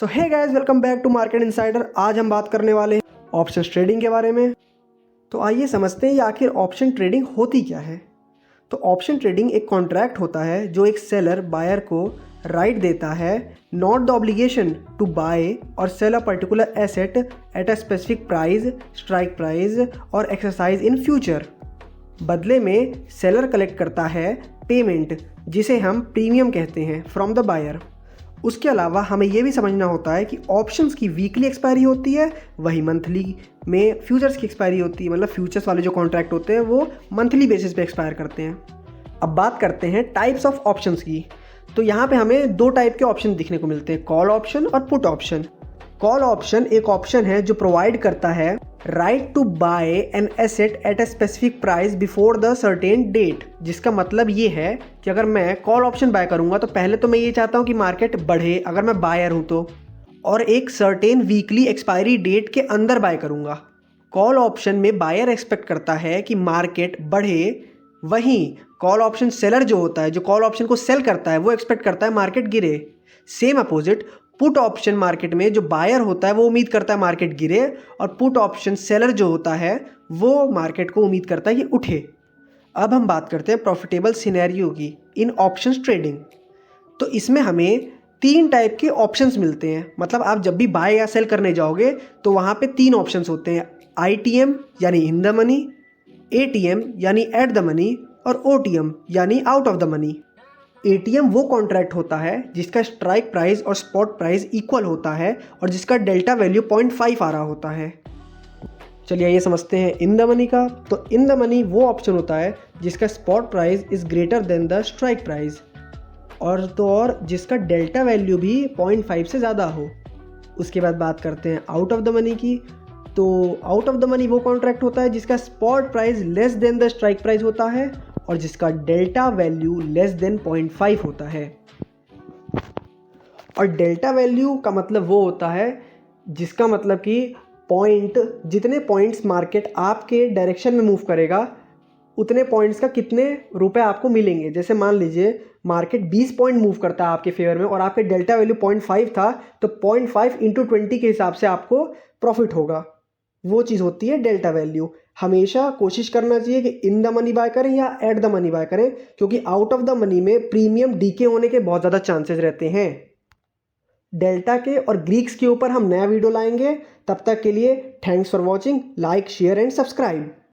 So hey guys, welcome back to Market Insider. आज हम बात करने वाले हैं ऑप्शन ट्रेडिंग के बारे में। तो आइए समझते हैं ये आखिर ऑप्शन ट्रेडिंग होती क्या है। तो ऑप्शन ट्रेडिंग एक कॉन्ट्रैक्ट होता है जो एक सेलर बायर को राइट देता है, not the obligation to buy और sell a particular asset at a specific price, strike price और एक्सरसाइज इन फ्यूचर। बदले में सेलर कलेक्ट करता है पेमेंट, जिसे हम प्रीमियम कहते हैं, फ्रॉम द बायर। उसके अलावा हमें यह भी समझना होता है कि ऑप्शंस की वीकली एक्सपायरी होती है, वही मंथली में फ्यूचर्स की एक्सपायरी होती है। मतलब फ्यूचर्स वाले जो कॉन्ट्रैक्ट होते हैं वो मंथली बेसिस पे एक्सपायर करते हैं। अब बात करते हैं टाइप्स ऑफ ऑप्शंस की। तो यहाँ पे हमें दो टाइप के ऑप्शन दिखने को मिलते हैं, कॉल ऑप्शन और पुट ऑप्शन। कॉल ऑप्शन एक ऑप्शन है जो प्रोवाइड करता है right to buy an asset at a specific price before the certain date. जिसका मतलब ये है कि अगर मैं कॉल ऑप्शन बाय करूंगा तो पहले तो मैं ये चाहता हूँ कि मार्केट बढ़े, अगर मैं बायर हूँ तो, और एक सर्टेन वीकली एक्सपायरी डेट के अंदर बाय करूंगा। कॉल ऑप्शन में बायर एक्सपेक्ट करता है कि मार्केट बढ़े, वहीं कॉल ऑप्शन सेलर जो होता है, जो कॉल ऑप्शन को सेल करता है, वो एक्सपेक्ट करता है मार्केट गिरे। Same opposite put option market में जो बायर होता है वो उम्मीद करता है मार्केट गिरे, और पुट ऑप्शन सेलर जो होता है वो मार्केट को उम्मीद करता है कि उठे। अब हम बात करते हैं प्रॉफिटेबल सिनेरियो की इन ऑप्शंस ट्रेडिंग। तो इसमें हमें तीन टाइप के ऑप्शंस मिलते हैं। मतलब आप जब भी बाय या सेल करने जाओगे तो वहाँ पे तीन ऑप्शंस होते हैं, ITM यानी इन द मनी, ATM यानी एट द मनी, और OTM यानी out of the money. ATM वो कॉन्ट्रैक्ट होता है जिसका स्ट्राइक प्राइस और स्पॉट प्राइस इक्वल होता है और जिसका डेल्टा वैल्यू 0.5 आ रहा होता है। चलिए ये समझते हैं इन द मनी का। तो इन द मनी वो ऑप्शन होता है जिसका spot price is greater than the strike price, और जिसका डेल्टा वैल्यू भी 0.5 से ज़्यादा हो। उसके बाद बात करते हैं आउट ऑफ द मनी की। तो आउट ऑफ द मनी वो कॉन्ट्रैक्ट होता है जिसका spot price less than the strike price होता है और जिसका डेल्टा वैल्यू लेस देन 0.5 होता है। और डेल्टा वैल्यू का मतलब वो होता है जिसका मतलब कि जितने पॉइंट्स मार्केट आपके डायरेक्शन में मूव करेगा उतने पॉइंट्स का कितने रुपए आपको मिलेंगे। जैसे मान लीजिए मार्केट 20 पॉइंट मूव करता है आपके फेवर में और आपके डेल्टा वैल्यू 0.5 था, तो 0.5 × 20 के हिसाब से आपको प्रॉफिट होगा। वो चीज़ होती है डेल्टा वैल्यू। हमेशा कोशिश करना चाहिए कि इन द मनी बाय करें या एट द मनी बाय करें, क्योंकि आउट ऑफ द मनी में प्रीमियम डीके होने के बहुत ज़्यादा चांसेस रहते हैं। डेल्टा के और ग्रीक्स के ऊपर हम नया वीडियो लाएंगे। तब तक के लिए thanks for watching. Like, share and subscribe.